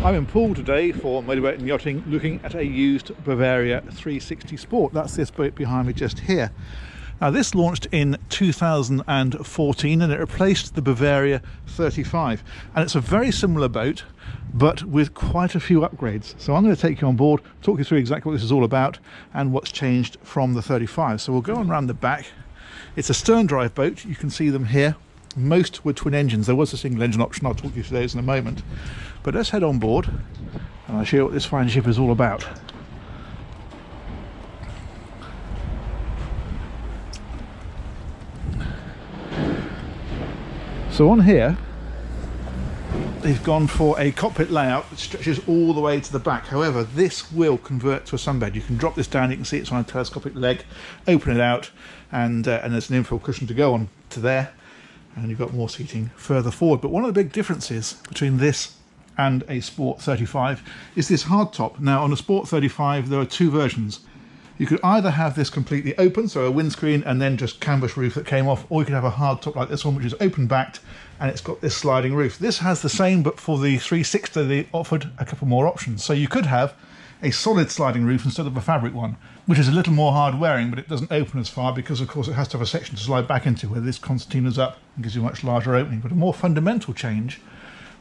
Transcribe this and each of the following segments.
I'm in Poole today for Motorboat and Yachting, looking at a used Bavaria 360 Sport. That's this boat behind me just here. Now this launched in 2014 and it replaced the Bavaria 35, and it's a very similar boat but with quite a few upgrades. So I'm going to take you on board, talk you through exactly what this is all about and what's changed from the 35. So we'll go on around the back. It's a stern drive boat, you can see them here. Most were twin engines. There was a single engine option, I'll talk you through those in a moment. But let's head on board and I'll show you what this fine ship is all about. So on here, they've gone for a cockpit layout that stretches all the way to the back. However, this will convert to a sunbed. You can drop this down, you can see it's on a telescopic leg, open it out, and there's an infill cushion to go on to there. And you've got more seating further forward. But one of the big differences between this and a Sport 35 is this hardtop. Now on a Sport 35 there are two versions. You could either have this completely open, so a windscreen and then just canvas roof that came off, or you could have a hardtop like this one which is open backed and it's got this sliding roof. This has the same, but for the 360 they offered a couple more options. So you could have a solid sliding roof instead of a fabric one, which is a little more hard wearing, but it doesn't open as far because of course it has to have a section to slide back into where this concertina's up and gives you a much larger opening. But a more fundamental change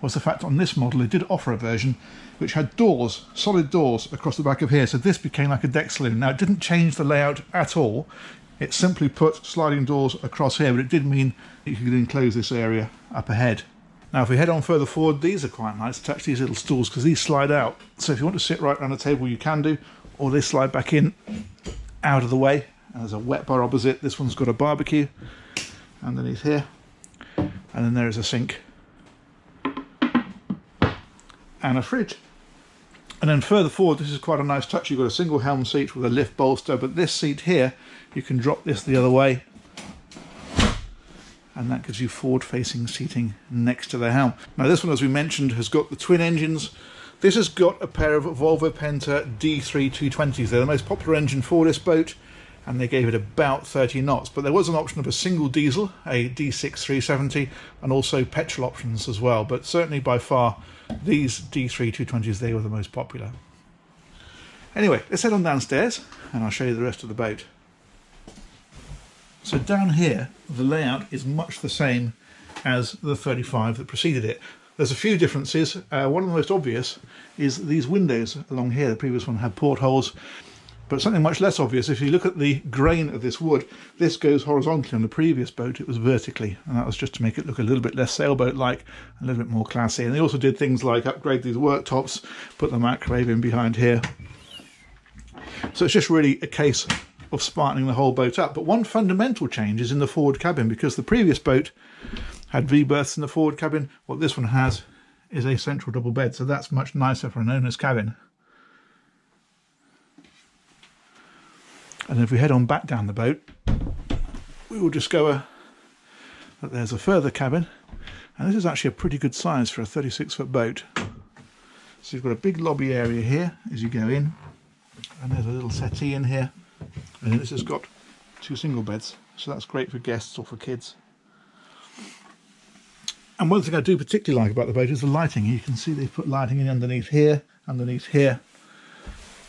was the fact on this model they did offer a version which had doors, solid doors across the back of here, so this became like a deck saloon. Now it didn't change the layout at all, it simply put sliding doors across here, but it did mean that you could enclose this area up ahead. Now if we head on further forward, these are quite nice, attach these little stools because these slide out, so if you want to sit right around the table you can do, or they slide back in out of the way. And there's a wet bar opposite. This one's got a barbecue underneath here, and then there is a sink and a fridge. And then further forward, this is quite a nice touch. You've got a single helm seat with a lift bolster, but this seat here you can drop this the other way and that gives you forward facing seating next to the helm. Now this one, as we mentioned, has got the twin engines. This has got a pair of Volvo Penta D3 220s. They're the most popular engine for this boat and they gave it about 30 knots, but there was an option of a single diesel, a D6 370, and also petrol options as well, but certainly by far these D3 220s, they were the most popular. Anyway, let's head on downstairs and I'll show you the rest of the boat. So down here the layout is much the same as the 35 that preceded it. There's a few differences. One of the most obvious is these windows along here. The previous one had portholes, but something much less obvious, if you look at the grain of this wood, this goes horizontally. On the previous boat it was vertically, and that was just to make it look a little bit less sailboat-like, a little bit more classy. And they also did things like upgrade these worktops, put the microwave in behind here. So it's just really a case of spartaning the whole boat up. But one fundamental change is in the forward cabin, because the previous boat had V-berths in the forward cabin. What this one has is a central double bed, so that's much nicer for an owner's cabin. And if we head on back down the boat, we will discover that there's a further cabin, and this is actually a pretty good size for a 36-foot boat. So you've got a big lobby area here as you go in, and there's a little settee in here, and this has got two single beds, so that's great for guests or for kids. And one thing I do particularly like about the boat is the lighting. You can see they've put lighting in underneath here,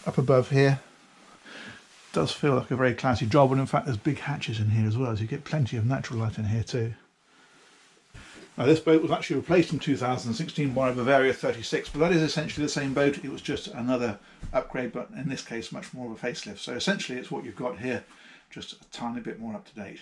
up above here. Does feel like a very classy job, and in fact there's big hatches in here as well, so you get plenty of natural light in here too. Now this boat was actually replaced in 2016 by a Bavaria 36, but that is essentially the same boat. It was just another upgrade, but in this case much more of a facelift. So essentially it's what you've got here, just a tiny bit more up to date.